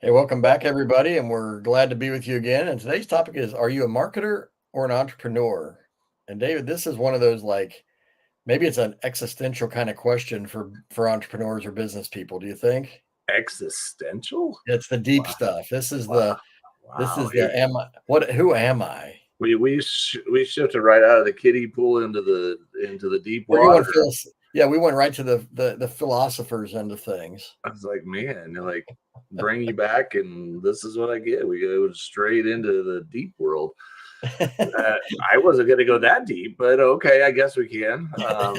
Hey, welcome back, everybody, and we're glad to be with you again. And today's topic is: Are you a marketer or an entrepreneur? And David, this is one of those maybe it's an existential kind of question for entrepreneurs or business people. Do you think Existential? it's the deep Wow, stuff? This is wow, the this wow. is the am I what? Who am I? We shifted right out of the kiddie pool into the deep Where you water. want to feel? Yeah, we went right to the philosophers end of things. I was like, man, they're like bring you back, and this is what I get. We go straight into the deep world. Uh, I wasn't going to go that deep, but okay, I guess we can. I Well,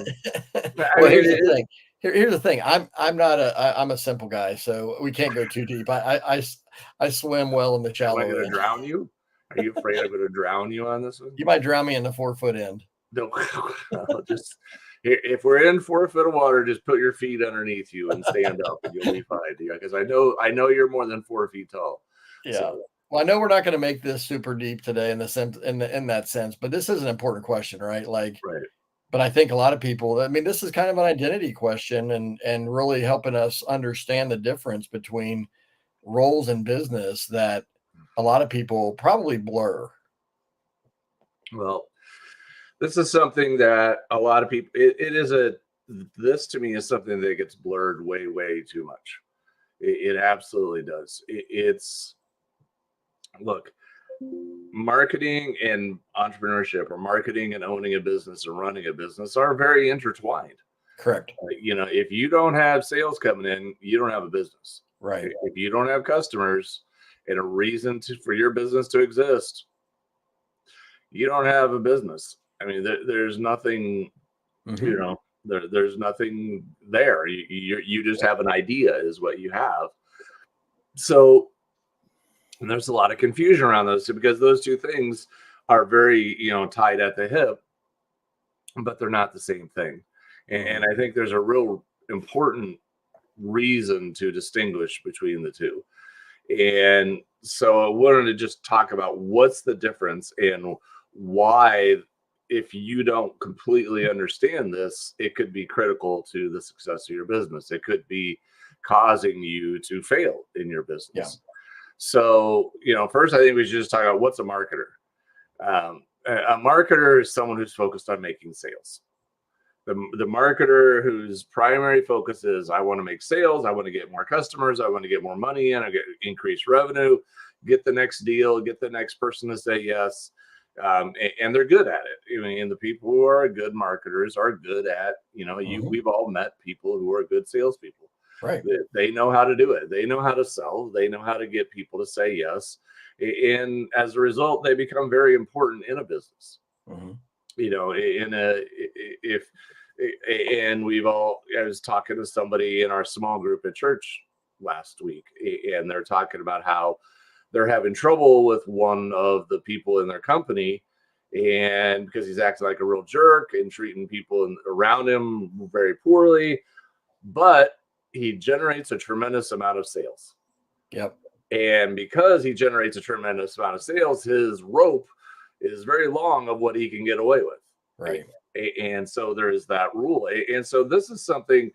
mean, here's the thing. Here's the thing. I'm a simple guy, so we can't go too deep. I swim well in the am I shallow going to end. drown you? Are you afraid I'm going to drown you on this one? You might drown me in the 4 foot end. No, just if we're in 4 foot of water, just put your feet underneath you and stand up, and you'll be fine. Yeah, because I know you're more than 4 feet tall. Yeah. So Well, I know we're not going to make this super deep today in the sense in that sense, but this is an important question, right? right, But I think a lot of people, I mean, this is kind of an identity question and really helping us understand the difference between roles in business that a lot of people probably blur. well, this is something that a lot of people. It is a this to me is something that gets blurred way too much. It absolutely does. It's look, marketing and entrepreneurship, or marketing and owning a business or running a business, are very intertwined. Correct. If you don't have sales coming in, you don't have a business. Right. If you don't have customers and a reason for your business to exist, you don't have a business. I mean, there's nothing, Hmm. there's nothing there. You just have an idea, is what you have. So, and there's a lot of confusion around those two, because those two things are very, tied at the hip, but they're not the same thing. And Hmm. I think there's a real important reason to distinguish between the two. And so I wanted to just talk about what's the difference, and why, if you don't completely understand this, it could be critical to the success of your business. It could be causing you to fail in your Yeah. business. So, first, I think we should just talk about what's a marketer. A marketer is someone who's focused on making sales. The marketer whose primary focus is, I want to make sales, I want to get more customers, I want to get more money in, I get increased revenue, get the next deal, get the next person to say yes. And they're good at it. I mean, and the people who are good marketers are good at, Hmm. we've all met people who are good salespeople. Right. They know how to do it. They know how to sell. They know how to get people to say yes. And as a result, they become very important in a business. Hmm. In a if and we've all I was talking to somebody in our small group at church last week, and they're talking about how they're having trouble with one of the people in their company, and because he's acting like a real jerk and treating people around him very poorly, but he generates a tremendous amount of sales. Yep. And because he generates a tremendous amount of sales, his rope is very long of what he can get away with. Right? Right. And so there is that rule. And so this is something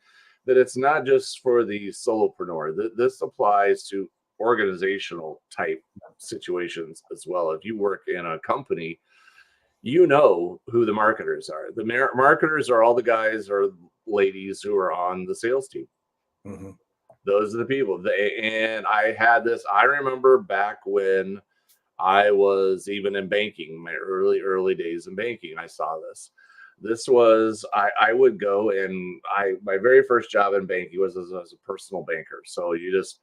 that it's not just for the solopreneur. This applies to organizational type situations as well. If you work in a company, you know who the marketers are. The marketers are all the guys or ladies who are on the sales team. Hmm. Those are the people. And I had this. I remember back when I was even in banking, my early days in banking. I saw this. This was I would go, and my very first job in banking was as a personal banker. So you just,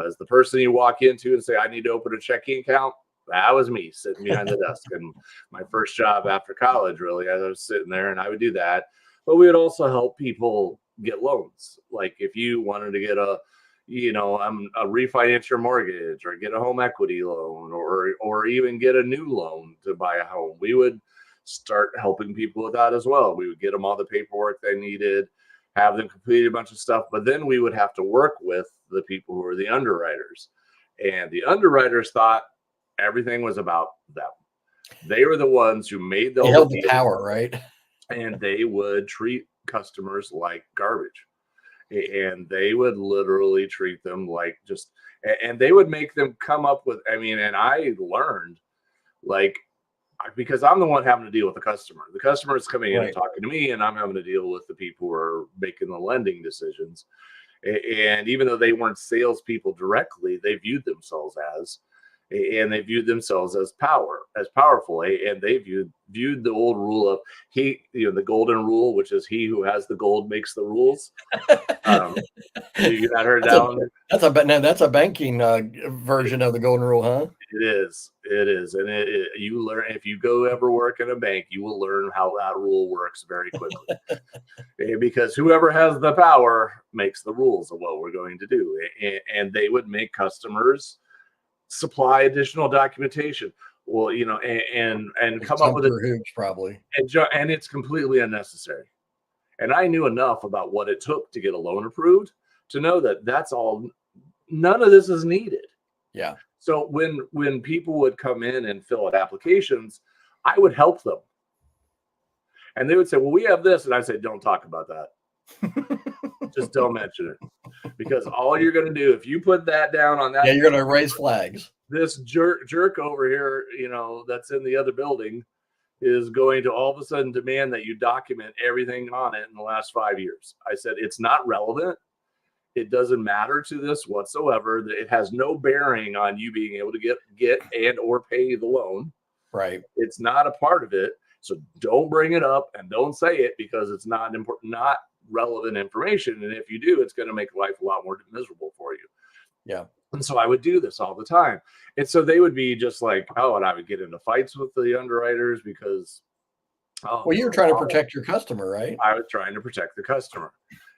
as the person you walk into and say, I need to open a checking account. That was me sitting behind the desk. And my first job after college, really, I was sitting there, and I would do that. But we would also help people get loans. Like if you wanted to get a refinance your mortgage, or get a home equity loan, or even get a new loan to buy a home, we would start helping people with that as well. We would get them all the paperwork they needed, have them complete a bunch of stuff, but then we would have to work with the people who are the underwriters. And the underwriters thought everything was about them. They were the ones who made They all the held the deals, power, right? and they would treat customers like garbage. And they would literally treat them like just, and they would make them come up with, I mean, and I learned like, because I'm the one having to deal with the customer. The customer is coming in and Right. talking to me, and I'm having to deal with the people who are making the lending decisions. And even though they weren't salespeople directly, they viewed themselves as, and they viewed themselves as powerful. And they viewed the old rule of the golden rule, which is he who has the gold makes the rules. You got heard That's a down. that's a banking version of the golden rule, huh? It is, and you learn if you go ever work in a bank, you will learn how that rule works very quickly. Because whoever has the power makes the rules of what we're going to do, and they would make customers supply additional documentation. Well, and come up Jump with it, through hoops, probably. and it's completely unnecessary. And I knew enough about what it took to get a loan approved to know that that's all. None of this is needed. Yeah. So when people would come in and fill out applications, I would help them. And they would say, well, we have this. And I'd say, don't talk about that. Just don't mention it. Because all you're going to do, if you put that down on that, yeah, you're going to raise flags. This jerk over here, that's in the other building is going to all of a sudden demand that you document everything on it in the last 5 years. I said, it's not relevant. It doesn't matter to this whatsoever. It has no bearing on you being able to get and or pay the loan. Right. It's not a part of it. So don't bring it up and don't say it because it's not important, not relevant information. And if you do, it's going to make life a lot more miserable for you. Yeah. And so I would do this all the time. And so they would be just like, oh, and I would get into fights with the underwriters because, well, you were trying to protect your customer, right? I was trying to protect the customer.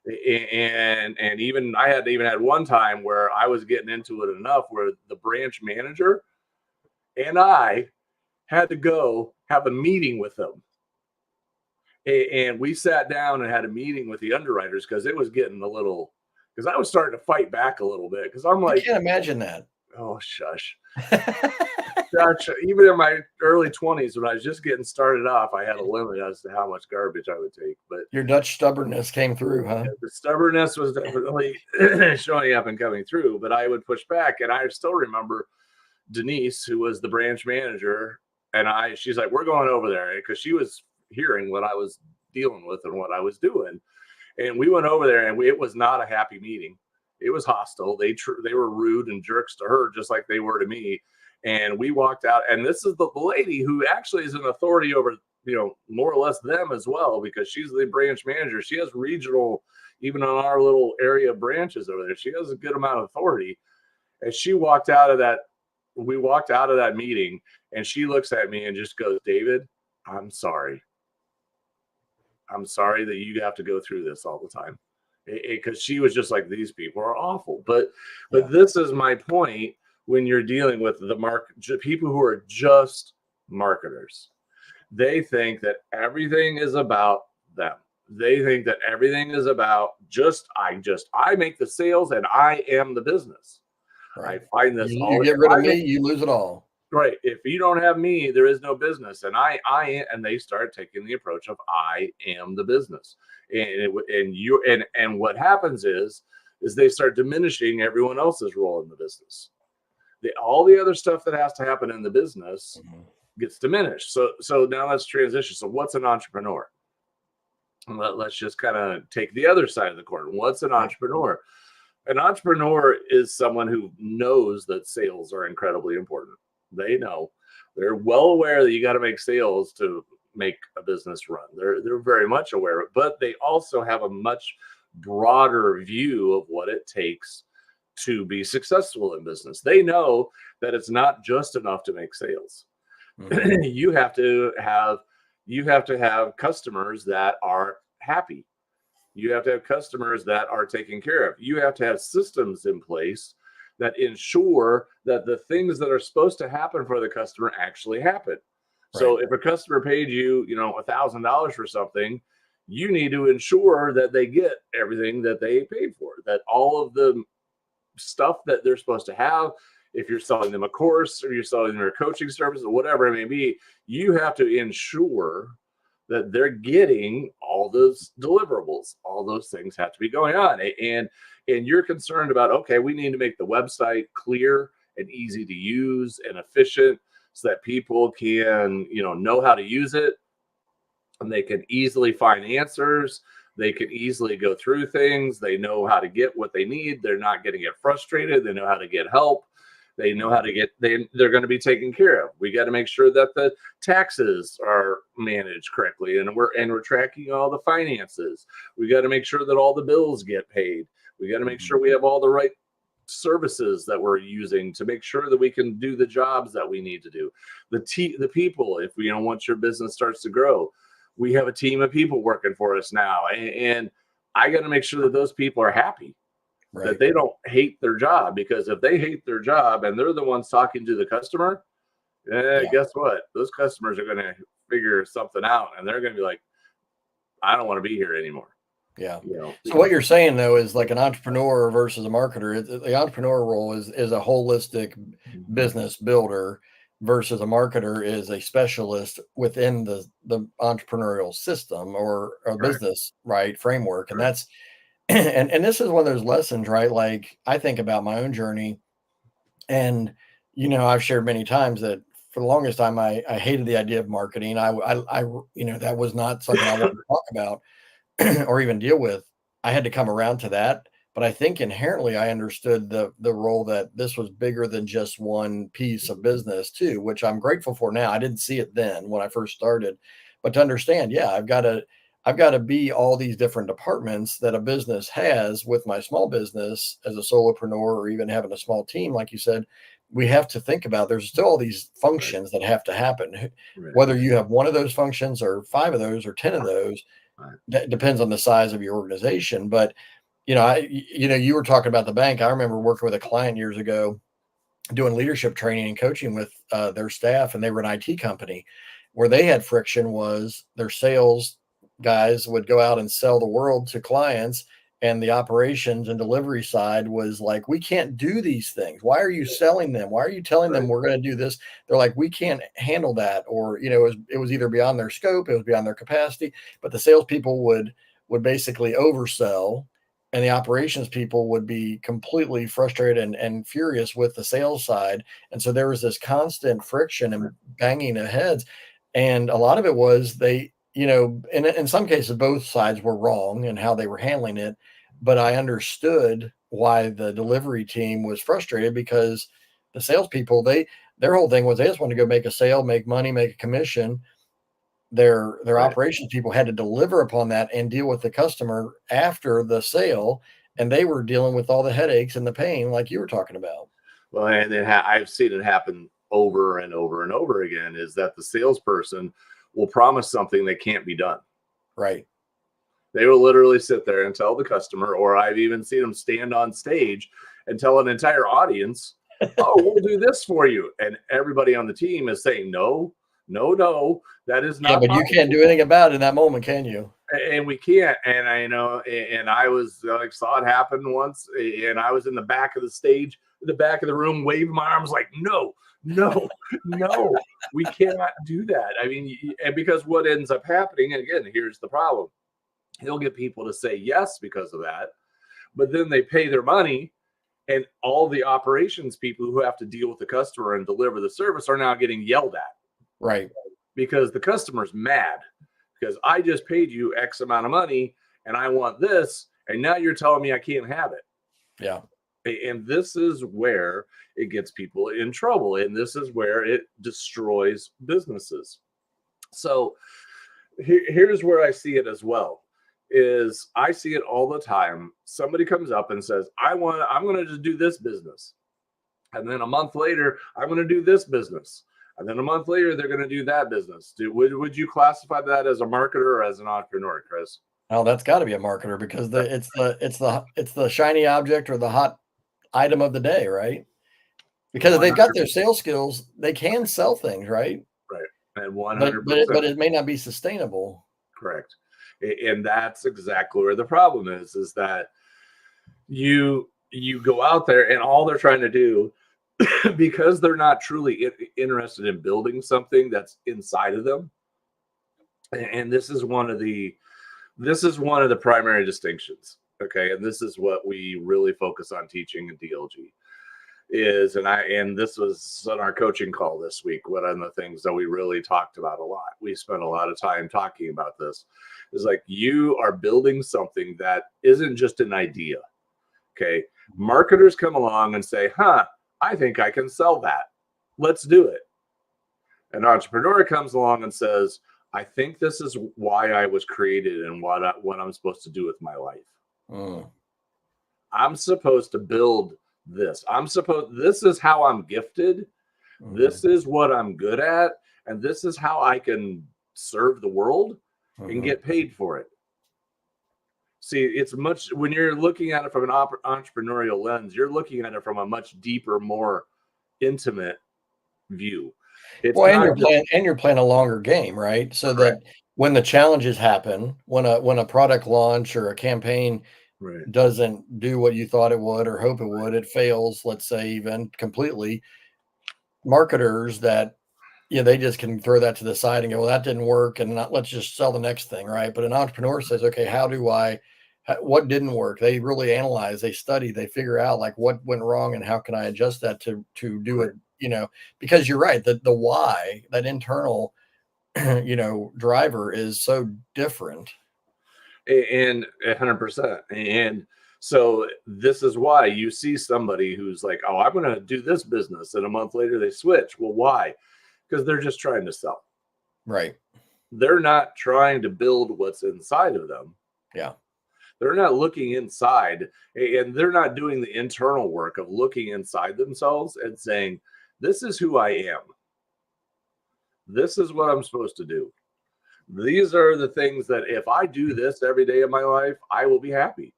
And even I had one time where I was getting into it enough where the branch manager and I had to go have a meeting with them. And we sat down and had a meeting with the underwriters because it was getting a little, because I was starting to fight back a little bit because I'm like, I can't imagine that. Oh, shush. Gosh, even in my early 20s, when I was just getting started off, I had a limit as to how much garbage I would take. But your Dutch stubbornness came through, huh? The stubbornness was definitely showing up and coming through, but I would push back. And I still remember Denise, who was the branch manager, and she's like, we're going over there because she was hearing what I was dealing with and what I was doing. And we went over there, and it was not a happy meeting. It was hostile. They were rude and jerks to her, just like they were to me. And we walked out, and this is the lady who actually is an authority over, more or less them as well, because she's the branch manager. She has regional, even on our little area branches over there. She has a good amount of authority. And she walked out of that. We walked out of that meeting, and she looks at me and just goes, David, I'm sorry. I'm sorry that you have to go through this all the time. Because she was just like, these people are awful. But this is my point when you're dealing with people who are just marketers. They think that everything is about them. They think that everything is about I make the sales and I am the business. Right. I find this you get rid of me, you lose it all. Right. If you don't have me, there is no business. And and they start taking the approach of I am the business. And what happens is they start diminishing everyone else's role in the business. All the other stuff that has to happen in the business gets diminished. So now let's transition. So what's an entrepreneur? Let's just kind of take the other side of the coin. What's an entrepreneur? An entrepreneur is someone who knows that sales are incredibly important. They know. They're well aware that you got to make sales to make a business run. They're very much aware of it, but they also have a much broader view of what it takes to be successful in business. They know that it's not just enough to make sales. Mm-hmm. You have to have customers that are happy. You have to have customers that are taken care of. You have to have systems in place that ensure that the things that are supposed to happen for the customer actually happen. Right. So if a customer paid you, $1,000 for something, you need to ensure that they get everything that they paid for, that all of the stuff that they're supposed to have, if you're selling them a course or you're selling them a coaching service or whatever it may be, you have to ensure that they're getting all those deliverables. All those things have to be going on. And you're concerned about, okay, we need to make the website clear and easy to use and efficient so that people can, know how to use it, and they can easily find answers. They can easily go through things. They know how to get what they need. They're not going to get frustrated. They know how to get help. They know how to get, they're going to be taken care of. We got to make sure that the taxes are managed correctly, and we're tracking all the finances. We got to make sure that all the bills get paid. We got to make sure we have all the right services that we're using to make sure that we can do the jobs that we need to do. The people, if once your business starts to grow, we have a team of people working for us now, and I got to make sure that those people are happy, Right. that they don't hate their job, because if they hate their job and they're the ones talking to the customer, guess what? Those customers are going to figure something out, and they're going to be like, I don't want to be here anymore. Yeah. So what you're saying though is like an entrepreneur versus a marketer. The entrepreneur role is a holistic business builder, versus a marketer is a specialist within the entrepreneurial system or business, right, framework. And that's and this is one of those lessons, right? Like I think about my own journey, and I've shared many times that for the longest time I hated the idea of marketing. I that was not something I wanted to talk about or even deal with. I had to come around to that. But I think inherently I understood the role that this was bigger than just one piece of business too, which I'm grateful for now. I didn't see it then when I first started, but to understand, yeah, I've got to be all these different departments that a business has. With my small business as a solopreneur, or even having a small team, like you said, we have to think about there's still all these functions that have to happen. Whether you have one of those functions or 5 of those or 10 of those, that depends on the size of your organization. But you were talking about the bank. I remember working with a client years ago, doing leadership training and coaching with their staff, and they were an IT company. Where they had friction was their sales guys would go out and sell the world to clients, and the operations and delivery side was like, we can't do these things. Why are you selling them? Why are you telling them we're going to do this? They're like, we can't handle that. Or, it was either beyond their scope, it was beyond their capacity, but the salespeople would basically oversell, and the operations people would be completely frustrated and furious with the sales side. And so there was this constant friction and banging of heads. And a lot of it was in some cases, both sides were wrong in how they were handling it. But I understood why the delivery team was frustrated, because the salespeople, their whole thing was they just wanted to go make a sale, make money, make a commission. Their operations people had to deliver upon that and deal with the customer after the sale, and they were dealing with all the headaches and the pain, like you were talking about. Well, and then I've seen it happen over and over and over again, is that the salesperson will promise something that can't be done. Right. They will literally sit there and tell the customer, or I've even seen them stand on stage and tell an entire audience, oh, we'll do this for you. And everybody on the team is saying, no, that is not. Yeah, but possible. You can't do anything about it in that moment, can you? And we can't. And I know, and I was like, saw it happen once, and I was in the back of the stage, in the back of the room, waving my arms like, no, we cannot do that. I mean, and because what ends up happening, and again, here's the problem. He'll get people to say yes because of that, but then they pay their money, and all the operations people who have to deal with the customer and deliver the service are now getting yelled at. Right. Because the customer's mad because I just paid you X amount of money and I want this, and now you're telling me I can't have it. Yeah. And this is where it gets people in trouble, and this is where it destroys businesses. So here's where I see it as well. Is I see it all the time. Somebody comes up and says, I'm going to just do this business. And then a month later, I'm going to do this business. And then a month later, they're going to do that business. Would you classify that as a marketer or as an entrepreneur, Chris? Oh, that's got to be a marketer, because it's the shiny object or the hot item of the day, right? Because if they've got their sales skills, they can sell things, right? Right. And 100%. But it may not be sustainable. Correct. And that's exactly where the problem is that you go out there and all they're trying to do, because they're not truly interested in building something that's inside of them, And this is one of the primary distinctions. Okay, and this is what we really focus on teaching in DLG is, and this was on our coaching call this week. One of the things that we really talked about a lot, we spent a lot of time talking about this, is like you are building something that isn't just an idea. Okay, marketers come along and say, I think I can sell that, let's do it. An entrepreneur comes along and says, I think this is why I was created and what I'm supposed to do with my life. I'm supposed to build this. This is how I'm gifted. This is what I'm good at. And this is how I can serve the world and get paid for it. See, it's much, when you're looking at it from an entrepreneurial lens, you're looking at it from a much deeper, more intimate view. It's you're playing a longer game, right? So that when the challenges happen, when a product launch or a campaign doesn't do what you thought it would or hope it would, it fails, let's say even completely, marketers that, they just can throw that to the side and go, well, that didn't work, and let's just sell the next thing, right? But an entrepreneur says, okay, what didn't work? They really analyze, they study, they figure out like what went wrong and how can I adjust that to do it, because you're right, the why, that internal, driver is so different. And 100%. And so this is why you see somebody who's like, oh, I'm going to do this business, and a month later they switch. Well, why? Because they're just trying to sell. Right. They're not trying to build what's inside of them. Yeah. They're not looking inside, and they're not doing the internal work of looking inside themselves and saying, this is who I am. This is what I'm supposed to do. These are the things that if I do this every day of my life, I will be happy.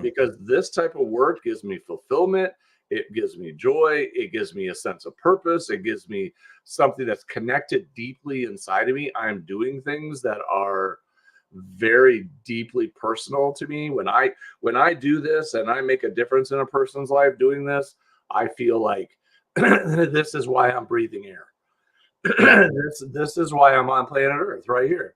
Because this type of work gives me fulfillment. It gives me joy. It gives me a sense of purpose. It gives me something that's connected deeply inside of me. I'm doing things that are very deeply personal to me. When I do this and I make a difference in a person's life doing this, I feel like this is why I'm breathing air. This is why I'm on planet Earth right here.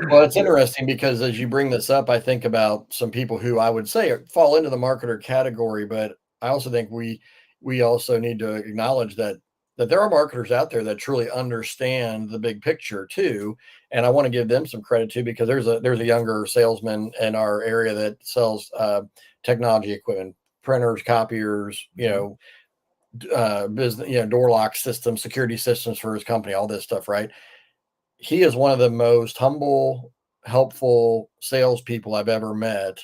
Well, it's interesting because as you bring this up, I think about some people who I would say fall into the marketer category, but I also think we also need to acknowledge that there are marketers out there that truly understand the big picture too. And I want to give them some credit too, because there's a younger salesman in our area that sells technology equipment, printers, copiers, business, door lock systems, security systems for his company, all this stuff, right? He is one of the most humble, helpful salespeople I've ever met,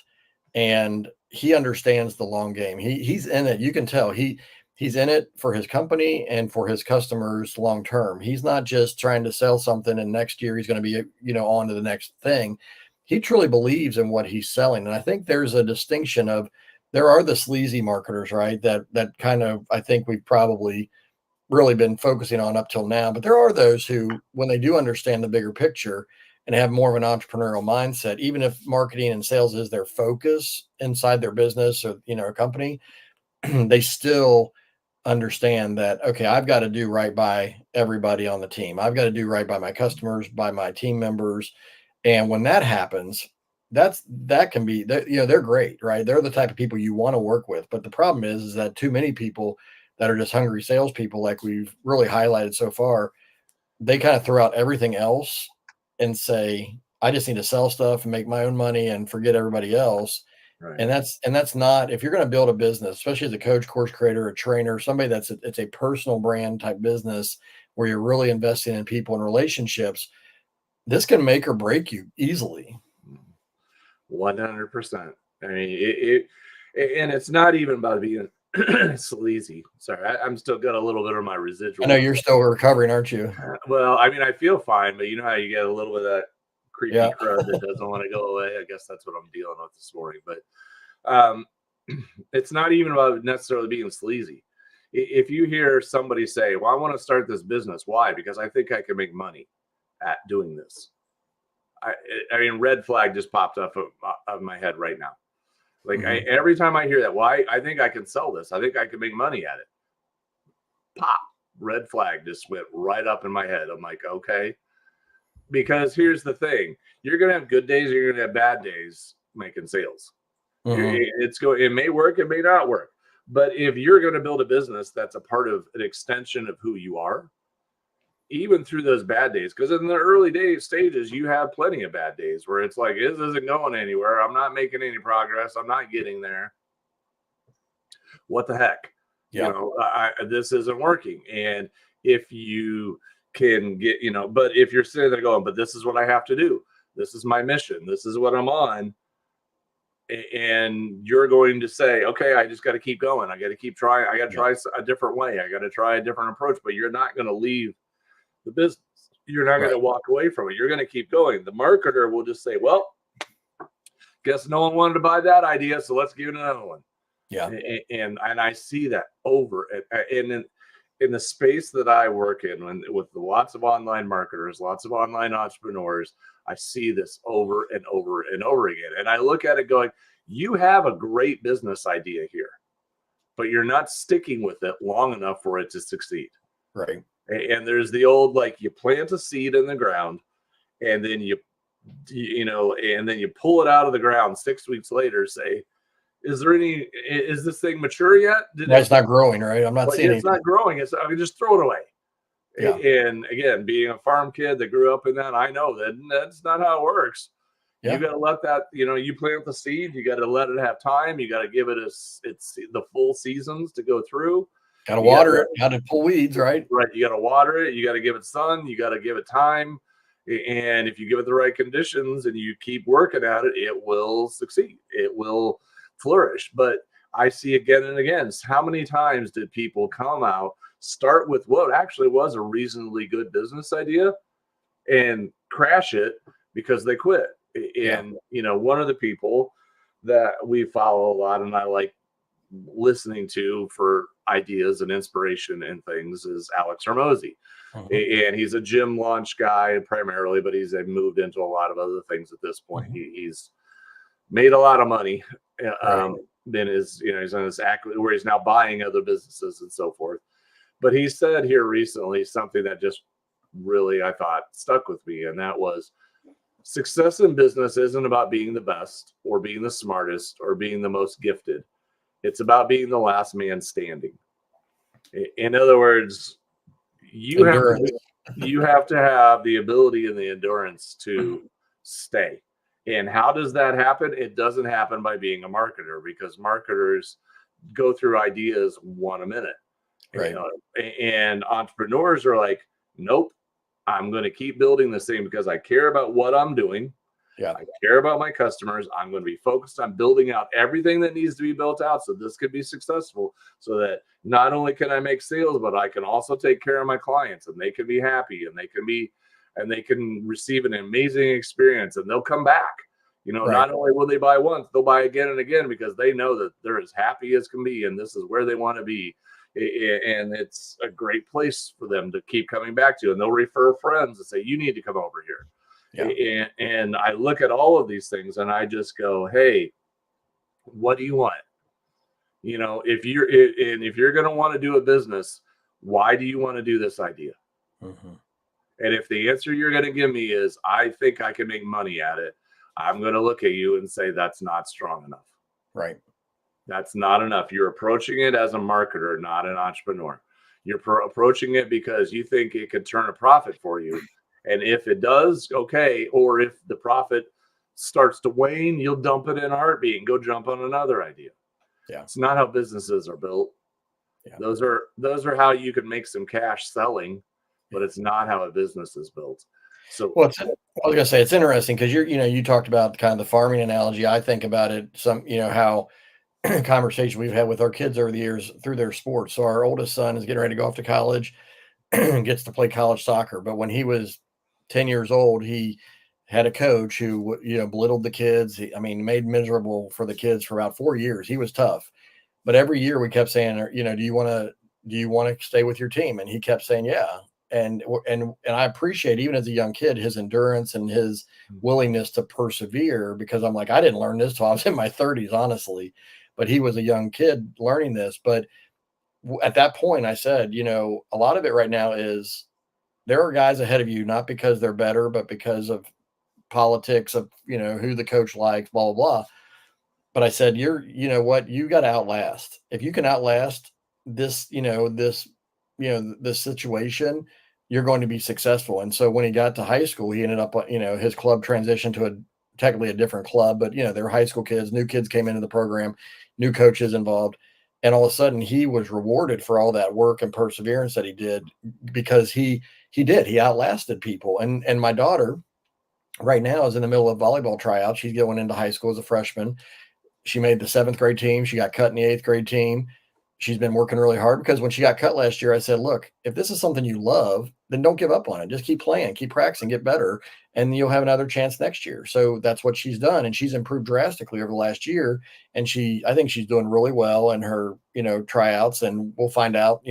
and he understands the long game. He's in it. You can tell he's in it for his company and for his customers long term. He's not just trying to sell something and next year he's going to be on to the next thing. He truly believes in what he's selling, and I think there's a distinction of there are the sleazy marketers, right? That kind of, I think we've probably really been focusing on up till now, but there are those who, when they do understand the bigger picture and have more of an entrepreneurial mindset, even if marketing and sales is their focus inside their business or, a company, they still understand that, okay, I've got to do right by everybody on the team. I've got to do right by my customers, by my team members. And when that happens, that can be, they're great, right? They're the type of people you want to work with. But the problem is that too many people that are just hungry salespeople, like we've really highlighted so far, they kind of throw out everything else and say, I just need to sell stuff and make my own money and forget everybody else. Right. And that's not, if you're going to build a business, especially as a coach, course creator, a trainer, somebody it's a personal brand type business where you're really investing in people and relationships, this can make or break you easily. 100%. I mean, and it's not even about being sleazy. Sorry, I'm still got a little bit of my residual. I know you're still recovering, aren't you? Well, I mean, I feel fine, but you know how you get a little bit of that creepy crud that doesn't want to go away. I guess that's what I'm dealing with this morning. But it's not even about necessarily being sleazy. If you hear somebody say, well, I want to start this business. Why? Because I think I can make money at doing this. I mean, red flag just popped up of my head right now. Like every time I hear that, why? I think I can sell this. I think I can make money at it. Pop, red flag just went right up in my head. I'm like, okay, because here's the thing: you're going to have good days, you're going to have bad days making sales. Mhm. It may work, it may not work. But if you're going to build a business that's a part of an extension of who you are, even through those bad days, because in the early days stages, you have plenty of bad days where it's like, this isn't going anywhere. I'm not making any progress. I'm not getting there. What the heck? Yeah. This isn't working. And if you can get, but if you're sitting there going, but this is what I have to do. This is my mission. This is what I'm on. And you're going to say, okay, I just got to keep going. I got to keep trying. I got to Yeah. try a different way. I got to try a different approach, but you're not going to leave the business. You're not going Right. to walk away from it. You're going to keep going. The marketer will just say, well, guess no one wanted to buy that idea, so let's give it another one. Yeah. And I see that over and in the space that I work in, with lots of online marketers, lots of online entrepreneurs, I see this over and over and over again. And I look at it going, you have a great business idea here, but you're not sticking with it long enough for it to succeed. Right. And there's the old, like, you plant a seed in the ground and then and then you pull it out of the ground 6 weeks later, say, is this thing mature yet? It's not growing, right? I'm not Like, seeing it's anything. not growing. I mean, just throw it away. Yeah. And again, being a farm kid that grew up in that, I know that's not how it works. You Yeah. got to let that, you plant the seed, you got to let it have time. You got to give it it's the full seasons to go through. Got to You got water it. Got to pull weeds, right? Right. You got to water it. You got to give it sun. You got to give it time. And if you give it the right conditions and you keep working at it, it will succeed. It will flourish. But I see again and again, how many times did people come out, start with what actually was a reasonably good business idea and crash it because they quit? Yeah. And, one of the people that we follow a lot and I like listening to for ideas and inspiration and things is Alex Hormozy. Mhm. And he's a gym launch guy primarily, but he's moved into a lot of other things at this point. Mhm. He's made a lot of money. Right. Then he's on this act where he's now buying other businesses and so forth. But he said here recently something that just really, I thought, stuck with me, and that was, success in business isn't about being the best or being the smartest or being the most gifted. It's about being the last man standing. In other words, you have to Endurance. you have to have the ability and the endurance to stay. And how does that happen? It doesn't happen by being a marketer, because marketers go through ideas one a minute. Right. And entrepreneurs are like, nope, I'm going to keep building this thing because I care about what I'm doing. Yeah. I care about my customers. I'm going to be focused on building out everything that needs to be built out so this could be successful, so that not only can I make sales, but I can also take care of my clients and they can be happy and they can receive an amazing experience and they'll come back. Right. Not only will they buy once, they'll buy again and again because they know that they're as happy as can be and this is where they want to be. And it's a great place for them to keep coming back to. And they'll refer friends and say, you need to come over here. Yeah. And I look at all of these things and I just go, hey, what do you want? If you're going to want to do a business, why do you want to do this idea? Mhm. And if the answer you're going to give me is, I think I can make money at it, I'm going to look at you and say, that's not strong enough. Right. That's not enough. You're approaching it as a marketer, not an entrepreneur. You're approaching it because you think it could turn a profit for you. And if it does, okay. Or if the profit starts to wane, you'll dump it in a heartbeat and go jump on another idea. Yeah. It's not how businesses are built. Yeah. Those are how you can make some cash selling, but it's not how a business is built. So, Well, I was gonna say it's interesting because you talked about kind of the farming analogy. I think about it how conversation we've had with our kids over the years through their sports. So our oldest son is getting ready to go off to college, gets to play college soccer. But when he was 10 years old, he had a coach who belittled the kids. Made miserable for the kids for about 4 years. He was tough, but every year we kept saying, do you want to stay with your team? And he kept saying, yeah. And I appreciate, even as a young kid, his endurance and his willingness to persevere, because I'm like, I didn't learn this till I was in my 30s, honestly. But he was a young kid learning this. But at that point, I said, a lot of it right now is there are guys ahead of you, not because they're better, but because of politics of, who the coach likes, blah, blah, blah. But I said, you know what, you got to outlast. If you can outlast this, this situation, you're going to be successful. And so when he got to high school, he ended up, his club transitioned to technically a different club, but they were high school kids, new kids came into the program, new coaches involved. And all of a sudden he was rewarded for all that work and perseverance that he did, because he outlasted people. And my daughter right now is in the middle of volleyball tryouts. She's going into high school as a freshman. She made the 7th grade team. She got cut in the 8th grade team. She's been working really hard, because when she got cut last year, I said, look, if this is something you love, then don't give up on it. Just keep playing, keep practicing, get better, and you'll have another chance next year. So that's what she's done. And she's improved drastically over the last year. And I think she's doing really well in her, tryouts, and we'll find out,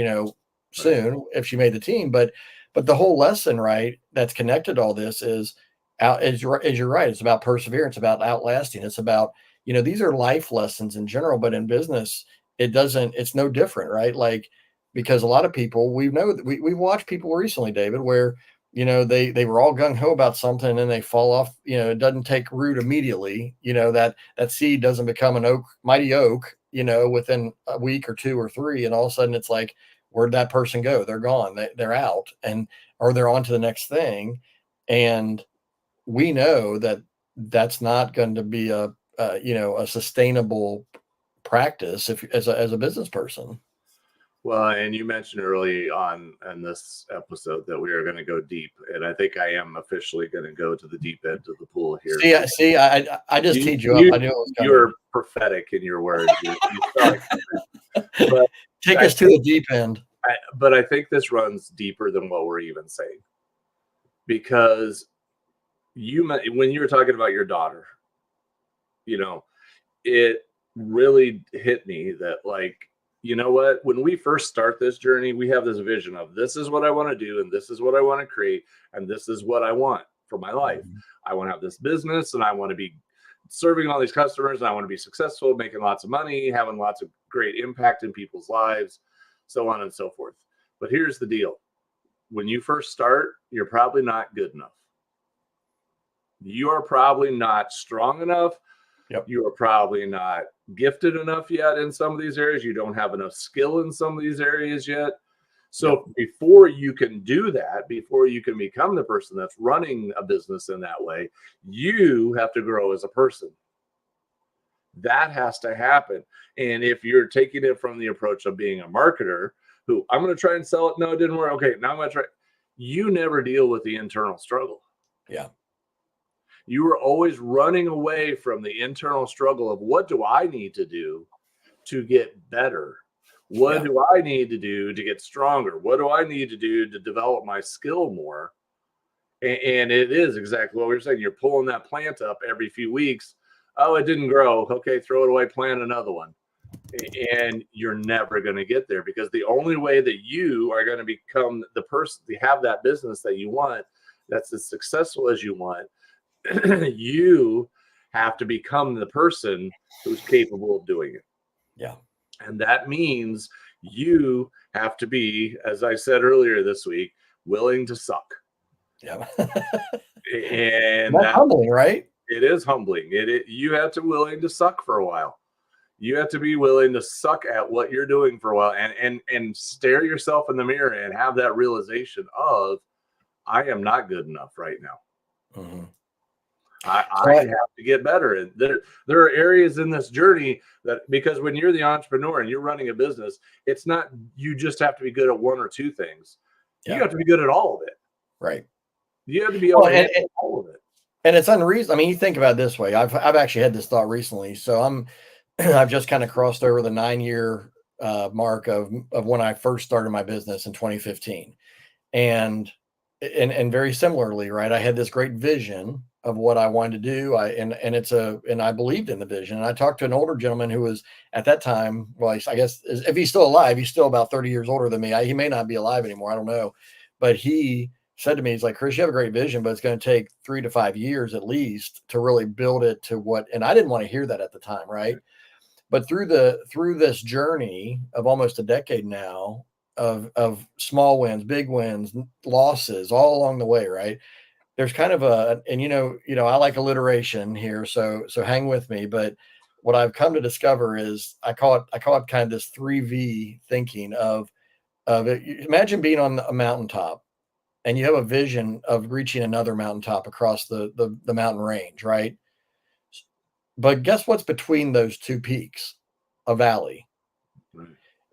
soon if she made the team. But the whole lesson, right, that's connected to all this is as you're right. It's about perseverance, about outlasting. It's about, these are life lessons in general, but in business, it's no different, right? Like, because a lot of people, we've watched people recently, David, where, they were all gung ho about something and then they fall off, it doesn't take root immediately, that seed doesn't become an mighty oak, within a week or 2 or 3. And all of a sudden it's like, where'd that person go? They're gone. They're out, or they're on to the next thing. And we know that that's not going to be a sustainable practice as a business person. Well, and you mentioned early on in this episode that we are going to go deep, and I think I am officially going to go to the deep end of the pool here. I just teed you up. I knew it was coming. You're prophetic in your words. But take us to the deep end. But I think this runs deeper than what we're even saying, because when you were talking about your daughter, it really hit me that, like, you know what, when we first start this journey, we have this vision of, this is what I want to do, and this is what I want to create, and this is what I want for my life. I want to have this business, and I want to be serving all these customers, and I want to be successful, making lots of money, having lots of great impact in people's lives, so on and so forth. But here's the deal. When you first start, you're probably not good enough. You are probably not strong enough. Yep. You are probably not gifted enough yet in some of these areas. You don't have enough skill in some of these areas yet. So before you can do that, before you can become the person that's running a business in that way, you have to grow as a person. That has to happen. And if you're taking it from the approach of being a marketer, who, I'm going to try and sell it. No, it didn't work. Okay, now I'm going to try. You never deal with the internal struggle. Yeah. You are always running away from the internal struggle of, what do I need to do to get better? What do I need to do to get stronger? What do I need to do to develop my skill more? And it is exactly what we were saying. You're pulling that plant up every few weeks. Oh, it didn't grow. Okay, throw it away, plant another one. And you're never going to get there, because the only way that you are going to become the person to have that business that you want, that's as successful as you want, you have to become the person who's capable of doing it. Yeah. And that means you have to be, as I said earlier this week, willing to suck. Yeah. And that's humbling, right? It is humbling. You have to be willing to suck for a while. You have to be willing to suck at what you're doing for a while, and stare yourself in the mirror and have that realization of, I am not good enough right now. Mm-hmm. I have to get better. And there are areas in this journey that, because when you're the entrepreneur and you're running a business, it's not, you just have to be good at one or two things. You have to be good at all of it. Right. You have to be able to handle all of it. And it's unreasonable. I mean, you think about it this way. I've actually had this thought recently. So I've just kind of crossed over the 9-year mark of when I first started my business in 2015. And very similarly, right, I had this great vision of what I wanted to do. And I believed in the vision. And I talked to an older gentleman who was at that time, well, I guess if he's still alive, he's still about 30 years older than me. He may not be alive anymore. I don't know. But he said to me, he's like, Chris, you have a great vision, but it's going to take 3 to 5 years at least to really build it to what, and I didn't want to hear that at the time. Right. But through this journey of almost a decade now, of small wins, big wins, losses all along the way, right? There's kind of and I like alliteration here, so hang with me. But what I've come to discover is I call it kind of this 3V thinking of it. Imagine being on a mountaintop and you have a vision of reaching another mountaintop across the mountain range, right? But guess what's between those two peaks? A valley. Right.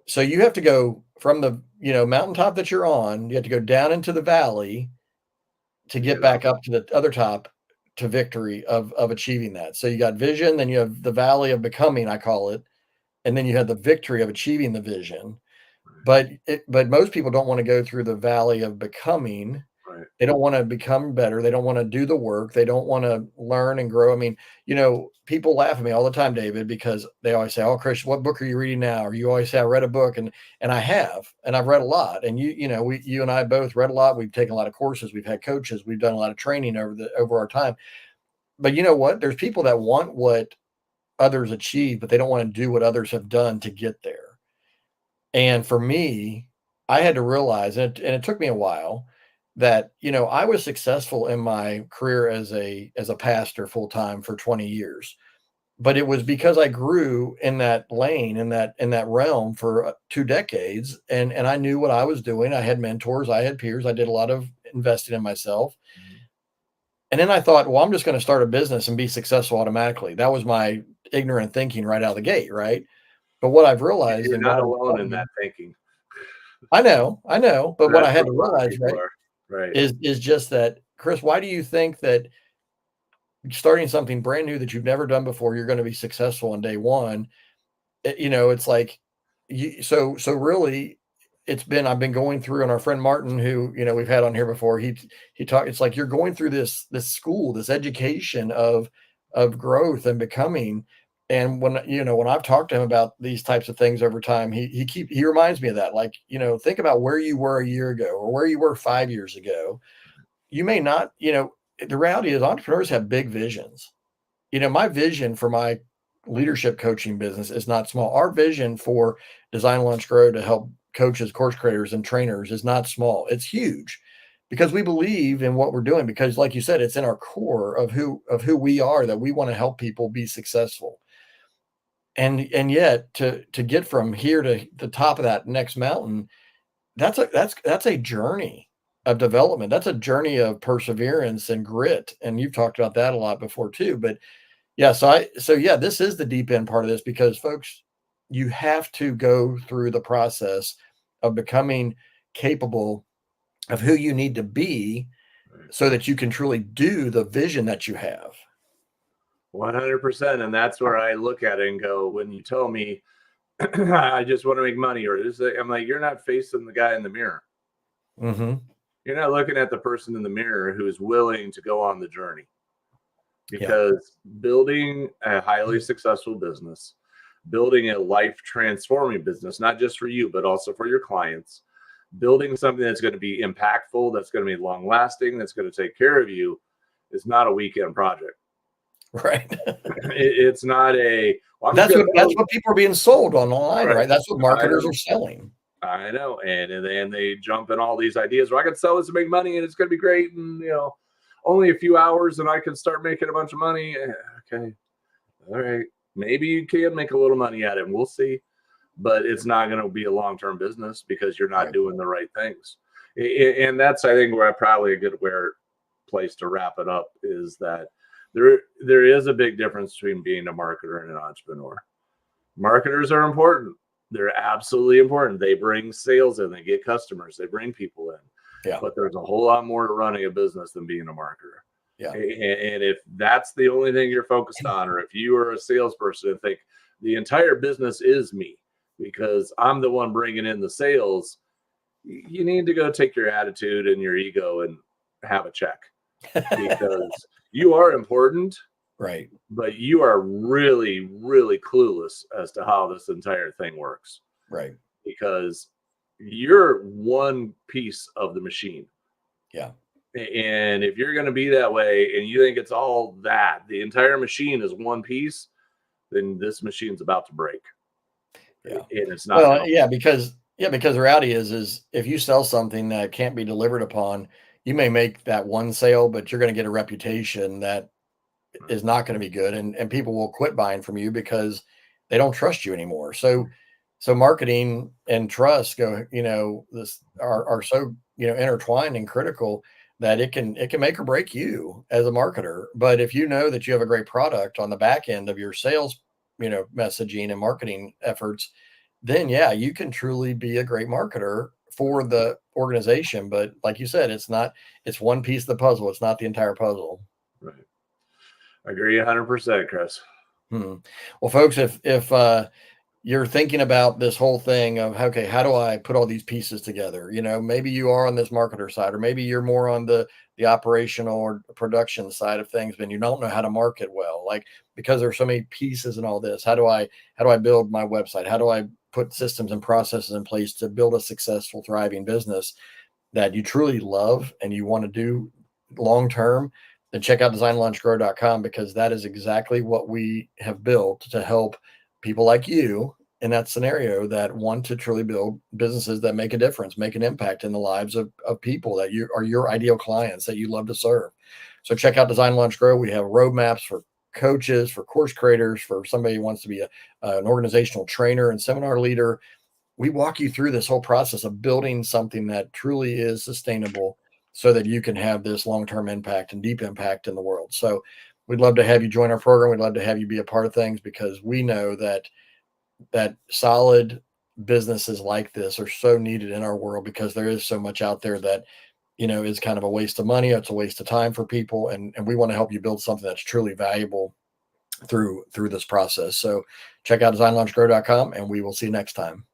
So you have to go from the mountaintop that you're on, you have to go down into the valley to get back up to the other top to victory of achieving that. So you got vision, then you have the valley of becoming, I call it, and then you have the victory of achieving the vision. But most people don't want to go through the valley of becoming. Right. They don't want to become better. They don't want to do the work. They don't want to learn and grow. I mean, people laugh at me all the time, David, because they always say, "Oh, Chris, what book are you reading now?" Or you always say, "I read a book," and I have, and I've read a lot. And you and I both read a lot. We've taken a lot of courses. We've had coaches. We've done a lot of training over our time. But you know what? There's people that want what others achieve, but they don't want to do what others have done to get there. And for me, I had to realize, and it took me a while, that I was successful in my career as a pastor full time for 20 years, but it was because I grew in that lane, in that realm for 2 decades, and I knew what I was doing. I had mentors, I had peers, I did a lot of investing in myself, and then I thought, well, I'm just going to start a business and be successful automatically. That was my ignorant thinking right out of the gate, right? But what I've realized, You're and not God has alone taught in me, that thinking. I know, but what I That's had what to a lot of realize, people right, are. Right. is just that, Chris, why do you think that starting something brand new that you've never done before, you're going to be successful on day one? It's like so really I've been going through, and our friend Martin, who we've had on here before, he talked, it's like you're going through this school, this education of growth and becoming. And when I've talked to him about these types of things over time, he reminds me of that. Like, think about where you were a year ago or where you were 5 years ago. You may not, the reality is entrepreneurs have big visions. My vision for my leadership coaching business is not small. Our vision for Design Launch Grow to help coaches, course creators, and trainers is not small. It's huge because we believe in what we're doing, because like you said, it's in our core of who we are, that we want to help people be successful. And yet to get from here to the top of that next mountain, that's a journey of development. That's a journey of perseverance and grit. And you've talked about that a lot before too. But yeah, so this is the deep end part of this, because folks, you have to go through the process of becoming capable of who you need to be so that you can truly do the vision that you have. 100%. And that's where I look at it and go, when you tell me I just want to make money, or this, I'm like, you're not facing the guy in the mirror. Mm-hmm. You're not looking at the person in the mirror who is willing to go on the journey. Because building a highly successful business, building a life transforming business, not just for you, but also for your clients, building something that's going to be impactful, that's going to be long lasting, that's going to take care of you, is not a weekend project. Right. It's not a, well, that's what people are being sold online, right? That's what marketers are selling. I know. And then they jump in all these ideas where I can sell this to make money and it's going to be great. And, only a few hours and I can start making a bunch of money. Okay. All right. Maybe you can make a little money at it, and we'll see. But it's not going to be a long-term business because you're not doing the right things. And that's, I think, where probably a good place to wrap it up is that there is a big difference between being a marketer and an entrepreneur. Marketers are important. They're absolutely important. They bring sales in, they get customers, they bring people in. Yeah. But there's a whole lot more to running a business than being a marketer. Yeah. And if that's the only thing you're focused on, or if you are a salesperson and think the entire business is me because I'm the one bringing in the sales, you need to go take your attitude and your ego and have a check, because you are important, right? But you are really, really clueless as to how this entire thing works, right? Because you're one piece of the machine. Yeah. And if you're going to be that way and you think it's all that, the entire machine is one piece, then this machine's about to break. Yeah. And it's not. Well, yeah, because Yeah, because the reality is if you sell something that can't be delivered upon, you may make that one sale, but you're going to get a reputation that Right. is not going to be good, and people will quit buying from you because they don't trust you anymore. So marketing and trust go, this are so, intertwined and critical that it can make or break you as a marketer. But if you know that you have a great product on the back end of your sales, messaging and marketing efforts, then yeah, you can truly be a great marketer for the organization. But like you said, it's one piece of the puzzle. It's not the entire puzzle. Right. I agree 100%, Chris. Hmm. Well, folks, if you're thinking about this whole thing of, okay, how do I put all these pieces together? Maybe you are on this marketer side, or maybe you're more on the operational or production side of things, but you don't know how to market well, like because there's so many pieces in all this. How do I build my website? How do I put systems and processes in place to build a successful, thriving business that you truly love and you want to do long term? Then check out designlaunchgrow.com, because that is exactly what we have built to help people like you in that scenario that want to truly build businesses that make a difference, make an impact in the lives of people that you are your ideal clients that you love to serve. So check out Design Launch Grow. We have roadmaps for coaches, for course creators, for somebody who wants to be an organizational trainer and seminar leader. We walk you through this whole process of building something that truly is sustainable so that you can have this long-term impact and deep impact in the world. So we'd love to have you join our program. We'd love to have you be a part of things, because we know that solid businesses like this are so needed in our world, because there is so much out there that is kind of a waste of money. It's a waste of time for people. And we want to help you build something that's truly valuable through this process. So check out designlaunchgrow.com, and we will see you next time.